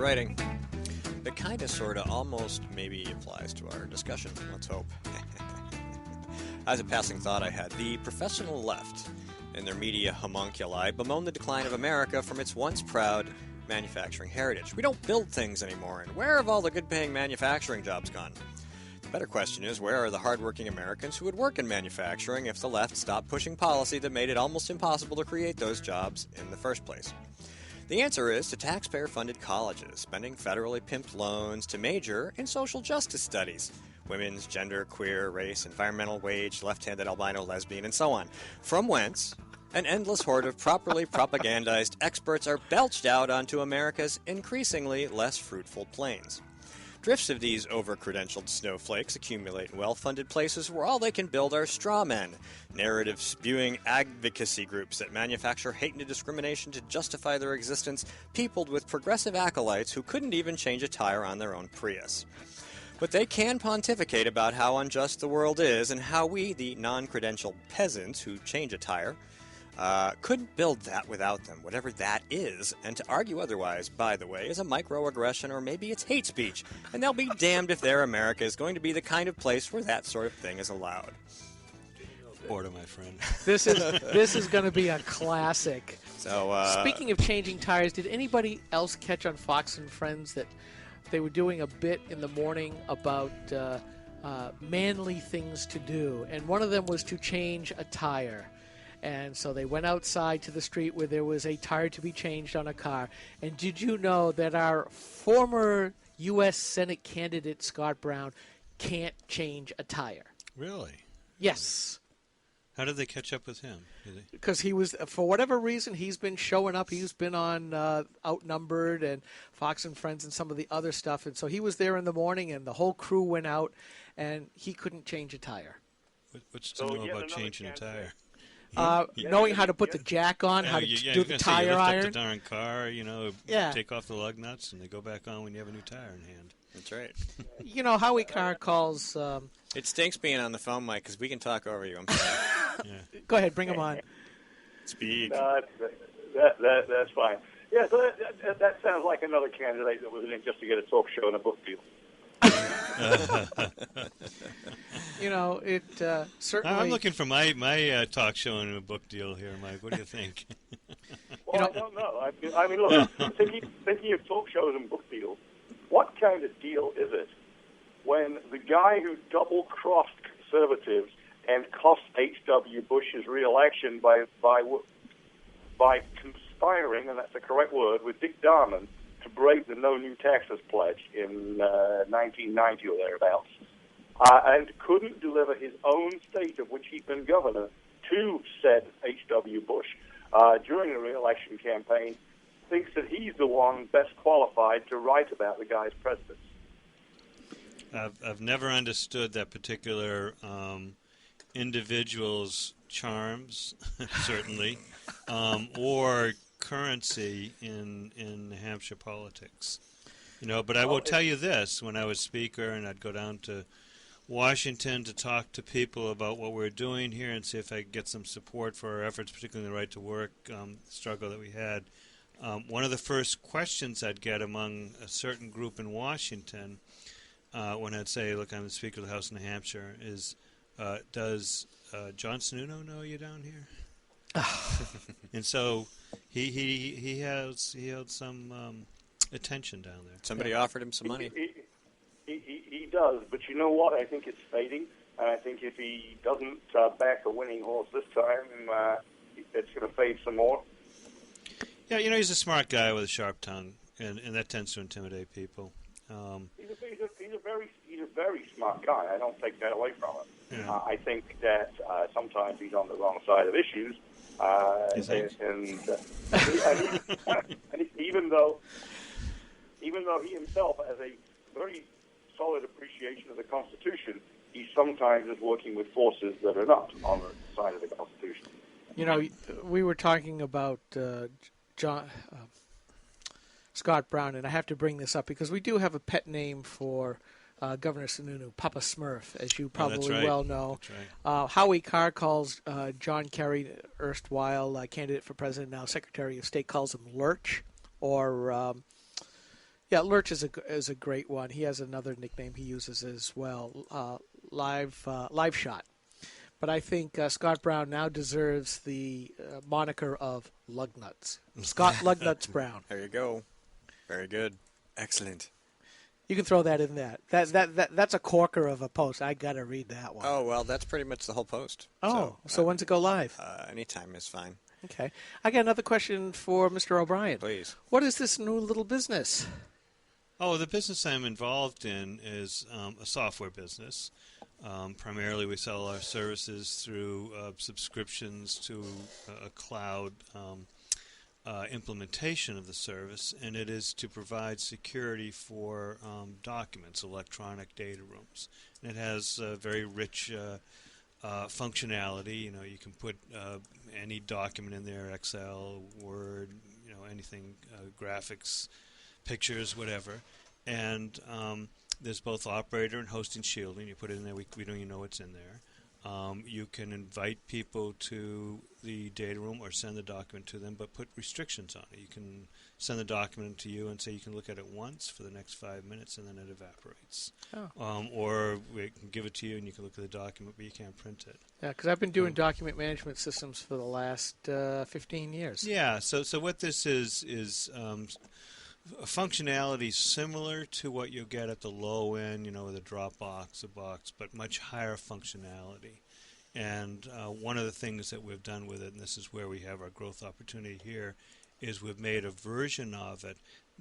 writing that kind of, sort of, almost maybe applies to our discussion. Let's hope. As a passing thought I had, the professional left and their media homunculi bemoan the decline of America from its once proud manufacturing heritage. We don't build things anymore, and where have all the good-paying manufacturing jobs gone? The better question is, where are the hardworking Americans who would work in manufacturing if the left stopped pushing policy that made it almost impossible to create those jobs in the first place? The answer is to taxpayer-funded colleges, spending federally pimped loans to major in social justice studies. Women's, gender, queer, race, environmental, wage, left-handed, albino, lesbian, and so on. From whence an endless horde of properly propagandized experts are belched out onto America's increasingly less fruitful plains. Drifts of these over-credentialed snowflakes accumulate in well-funded places where all they can build are straw men, narrative-spewing advocacy groups that manufacture hate and discrimination to justify their existence, peopled with progressive acolytes who couldn't even change a tire on their own Prius. But they can pontificate about how unjust the world is and how we, the non-credentialed peasants who change a tire, couldn't build that without them, whatever that is. And to argue otherwise, by the way, is a microaggression or maybe it's hate speech. And they'll be damned if their America is going to be the kind of place where that sort of thing is allowed. Order, my friend. This is going to be a classic. So, speaking of changing tires, did anybody else catch on Fox and Friends that they were doing a bit in the morning about manly things to do? And one of them was to change a tire. And so they went outside to the street where there was a tire to be changed on a car. And did you know that our former U.S. Senate candidate, Scott Brown, can't change a tire? Really? Yes. How did they catch up with him? Because he was, for whatever reason, he's been showing up. He's been on Outnumbered and Fox and Friends and some of the other stuff. And so he was there in the morning, and the whole crew went out, and he couldn't change a tire. What's to know about changing a tire? Knowing how to put the jack on, how to do the tire iron. You lift up the darn car, take off the lug nuts, and they go back on when you have a new tire in hand. That's right. Howie Carr calls... it stinks being on the phone, Mike, because we can talk over you. I'm sorry. Yeah. Go ahead, bring him on. Speak. That's fine. Yeah, so that sounds like another candidate that was in just to get a talk show and a book deal. It certainly... I'm looking for my talk show and a book deal here, Mike. What do you think? Well, I don't know. I mean, look, thinking of talk shows and book deals, what kind of deal is it when the guy who double-crossed conservatives and cost H.W. Bush's re-election by conspiring, and that's the correct word, with Dick Darman to break the No New Taxes pledge in 1990 or thereabouts, and couldn't deliver his own state of which he'd been governor to said H.W. Bush during the re-election campaign, thinks that he's the one best qualified to write about the guy's presidents. I've never understood that particular individual's charms, certainly, or currency in New Hampshire politics. But I will tell you this: when I was speaker and I'd go down to Washington to talk to people about what we're doing here and see if I could get some support for our efforts, particularly in the right to work struggle that we had. One of the first questions I'd get among a certain group in Washington when I'd say, look, I'm the Speaker of the House of New Hampshire, is, does John Sununu know you down here? And so he held some attention down there. Somebody offered him some money. He does, but you know what? I think it's fading, and I think if he doesn't back a winning horse this time, it's going to fade some more. Yeah, he's a smart guy with a sharp tongue, and that tends to intimidate people. He's a very smart guy. I don't take that away from him. Yeah. I think that sometimes he's on the wrong side of issues, and even though he himself has a very solid appreciation of the Constitution, he sometimes is working with forces that are not on the side of the Constitution. We were talking about Scott Brown, and I have to bring this up because we do have a pet name for Governor Sununu, Papa Smurf, as you probably well know. Right. Howie Carr calls John Kerry, erstwhile candidate for president, now Secretary of State, calls him Lurch, or Yeah, Lurch is a great one. He has another nickname he uses as well, live shot. But I think Scott Brown now deserves the moniker of Lugnuts. Scott Lugnuts Brown. There you go. Very good. Excellent. You can throw that in there. That's a corker of a post. I got to read that one. Oh, well, that's pretty much the whole post. Oh, so when's it go live? Anytime is fine. Okay. I got another question for Mr. O'Brien. Please. What is this new little business? Oh, the business I'm involved in is a software business. Primarily, we sell our services through subscriptions to a cloud implementation of the service, and it is to provide security for documents, electronic data rooms. And it has very rich functionality. You can put any document in there, Excel, Word, anything, graphics, pictures, whatever. And there's both operator and hosting shielding. You put it in there, we don't even know what's in there. You can invite people to the data room or send the document to them, but put restrictions on it. You can send the document to you and say you can look at it once for the next 5 minutes, and then it evaporates. Oh. Or we can give it to you and you can look at the document, but you can't print it. Yeah, because I've been doing document management systems for the last 15 years. Yeah, so what this is functionality similar to what you get at the low end, with a Dropbox, a box, but much higher functionality. And one of the things that we've done with it, and this is where we have our growth opportunity here, is we've made a version of it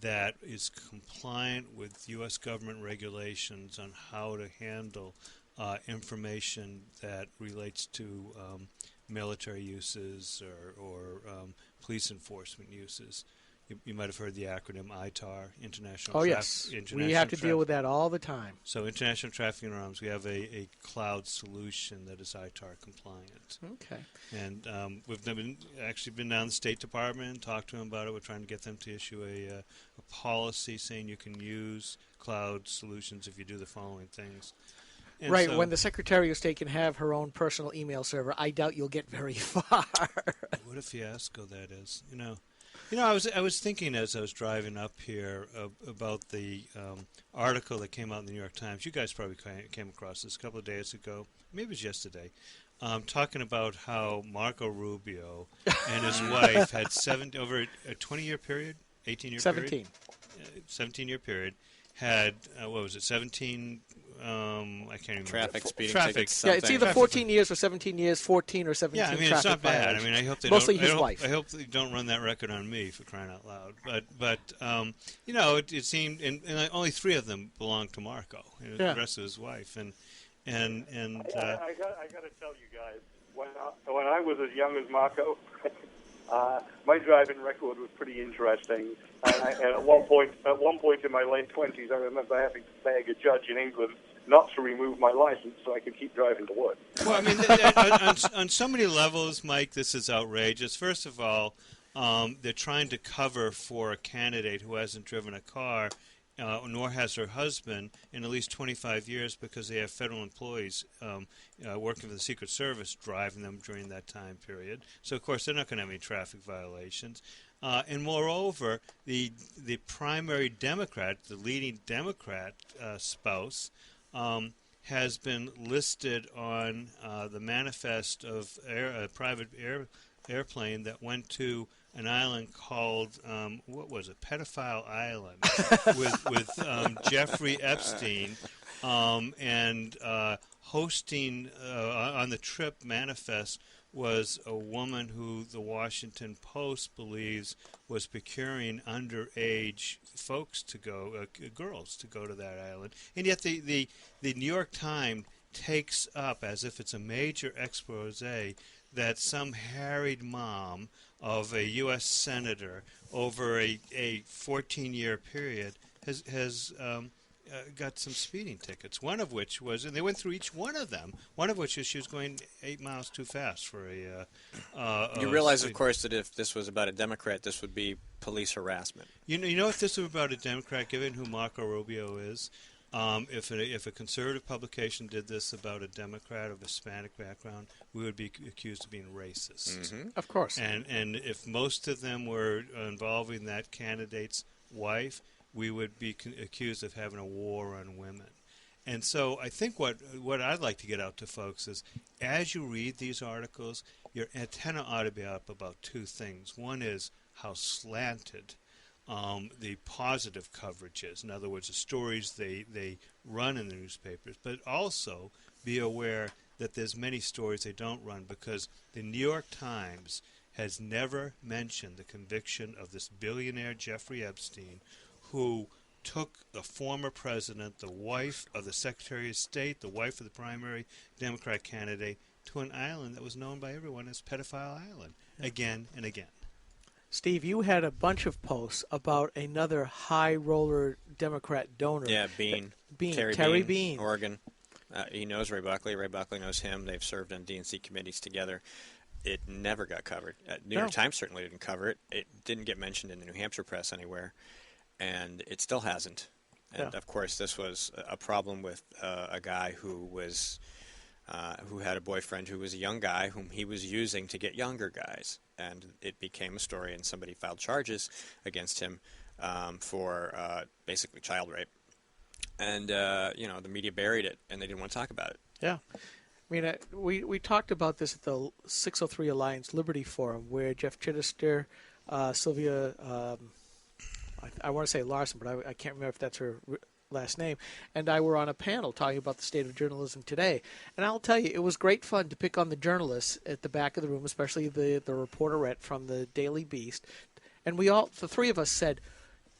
that is compliant with U.S. government regulations on how to handle information that relates to military uses or police enforcement uses. You might have heard the acronym ITAR, International. Oh, yes. We have to deal with that all the time. So International Trafficking in Arms, we have a cloud solution that is ITAR compliant. Okay. And we've been down to the State Department and talked to them about it. We're trying to get them to issue a policy saying you can use cloud solutions if you do the following things. And right, so, when the Secretary of State can have her own personal email server, I doubt you'll get very far. What a fiasco that is, I was thinking as I was driving up here about the article that came out in the New York Times. You guys probably came across this a couple of days ago. Maybe it was yesterday. Talking about how Marco Rubio and his wife had over a 20-year period, 18-year 17. period? 17-year period, had, 17... I can't remember. Traffic, speeding Traffic. tickets, Yeah, it's something. either 14 years or 17 years, 14 or 17 Yeah, I mean, traffic it's not bad. violations. I mean, I hope they Mostly don't. his wife. I hope they don't run that record on me for crying out loud. But it seemed, and only 3 of them belonged to Marco. The rest of his wife, and I got to tell you guys, when I was as young as Marco, my driving record was pretty interesting. And at one point in my late 20s, I remember having to beg a judge in England not to remove my license so I could keep driving to work. Well, I mean, on so many levels, Mike, this is outrageous. First of all, they're trying to cover for a candidate who hasn't driven a car, nor has her husband, in at least 25 years because they have federal employees working for the Secret Service driving them during that time period. So, of course, they're not going to have any traffic violations. And moreover, the primary Democrat, the leading Democrat spouse, has been listed on the manifest of a private airplane that went to an island called, Pedophile Island, with Jeffrey Epstein, and hosting on the trip manifest was a woman who the Washington Post believes was procuring underage folks to go, girls to go to that island. And yet the New York Times takes up, as if it's a major expose, that some harried mom of a U.S. senator over a 14-year period has got some speeding tickets, one of which was, and they went through each one of them, one of which is she was going 8 miles too fast for a you realize, of course, that if this was about a Democrat, this would be police harassment. You know if this was about a Democrat, given who Marco Rubio is, if a conservative publication did this about a Democrat of Hispanic background, we would be accused of being racist. Mm-hmm. Of course. And if most of them were involving that candidate's wife, we would be accused of having a war on women. And so I think what I'd like to get out to folks is, as you read these articles, your antenna ought to be up about two things. One is how slanted the positive coverage is. In other words, the stories they run in the newspapers. But also be aware that there's many stories they don't run, because the New York Times has never mentioned the conviction of this billionaire Jeffrey Epstein, who took the former president, the wife of the Secretary of State, the wife of the primary Democrat candidate, to an island that was known by everyone as Pedophile Island, again and again. Steve, you had a bunch of posts about another high roller Democrat donor. Yeah, Bean. Terry Bean. Oregon. He knows Ray Buckley. Ray Buckley knows him. They've served on DNC committees together. It never got covered. New York Times certainly didn't cover it. It didn't get mentioned in the New Hampshire press anywhere, and it still hasn't. And of course, this was a problem with a guy who had a boyfriend who was a young guy whom he was using to get younger guys, and it became a story, and somebody filed charges against him for basically child rape. And the media buried it, and they didn't want to talk about it. Yeah. I mean, we talked about this at the 603 Alliance Liberty Forum, where Jeff Chittister, Sylvia, I want to say Larson, but I can't remember if that's her last name, and I were on a panel talking about the state of journalism today. And I'll tell you, it was great fun to pick on the journalists at the back of the room, especially the reporterette from the Daily Beast. And the three of us said,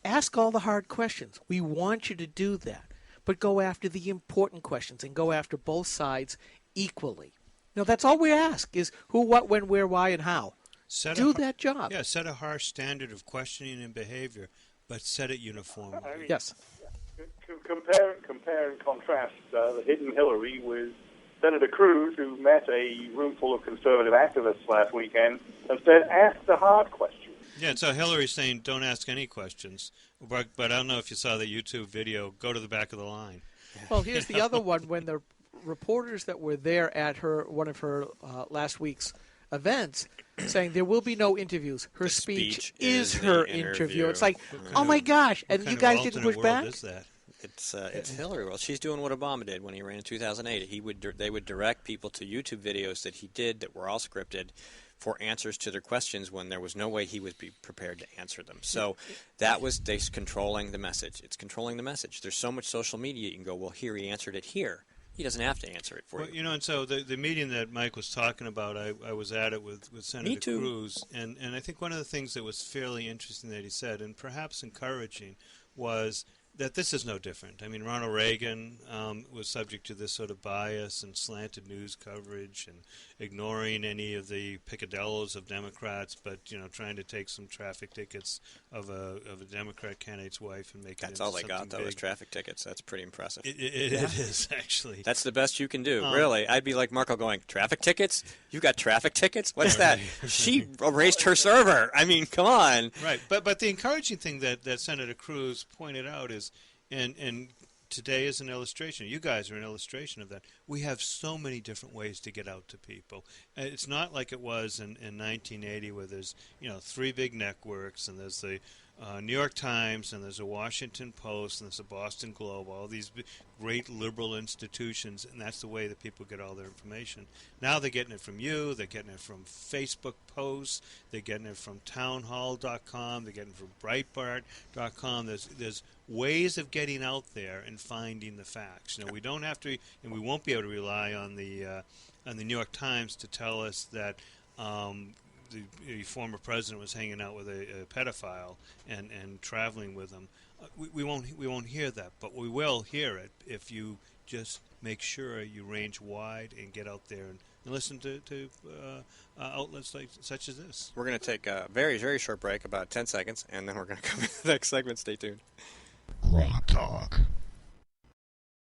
ask all the hard questions. We want you to do that. But go after the important questions and go after both sides equally. That's all we ask is who, what, when, where, why, and how. Do that job. Yeah, set a harsh standard of questioning and behavior, but set it uniformly. Yes. Compare and contrast the hidden Hillary with Senator Cruz, who met a room full of conservative activists last weekend and said, ask the hard questions. Yeah, so Hillary's saying don't ask any questions. But I don't know if you saw the YouTube video, go to the back of the line. Well, here's the other one. When the reporters that were there at one of her last week's events saying there will be no interviews. Her speech is her interview. It's like, oh my gosh, and you guys didn't push back? Is that? It's Hillary. Well, she's doing what Obama did when he ran in 2008. They would direct people to YouTube videos that he did that were all scripted for answers to their questions when there was no way he would be prepared to answer them. So that was controlling the message. It's controlling the message. There's so much social media you can go, well, here he answered it here. He doesn't have to answer it for you. And so the meeting that Mike was talking about, I was at it with Senator Cruz, and I think one of the things that was fairly interesting that he said, and perhaps encouraging, was that this is no different. I mean, Ronald Reagan was subject to this sort of bias and slanted news coverage and ignoring any of the picadillos of Democrats, but trying to take some traffic tickets of a Democrat candidate's wife and make that's it all they got, big. though, is traffic tickets. That's pretty impressive. It is, actually. That's the best you can do, really. I'd be like Marco going, traffic tickets? You got traffic tickets? What's that? She erased her server. I mean, come on. Right, but the encouraging thing that Senator Cruz pointed out is, and today is an illustration. You guys are an illustration of that. We have so many different ways to get out to people. It's not like it was in 1980 where there's 3 big networks and there's the New York Times and there's a Washington Post and there's a Boston Globe, all these great liberal institutions, and that's the way that people get all their information. Now they're getting it from you, they're getting it from Facebook posts, they're getting it from townhall.com, they're getting it from breitbart.com. There's ways of getting out there and finding the facts. We don't have to, and we won't be able to rely on the New York Times to tell us that the former president was hanging out with a pedophile and traveling with him. We won't hear that, but we will hear it if you just make sure you range wide and get out there and listen to outlets such as this. We're going to take a very, very short break, about 10 seconds, and then we're going to come to the next segment. Stay tuned. Grog Talk.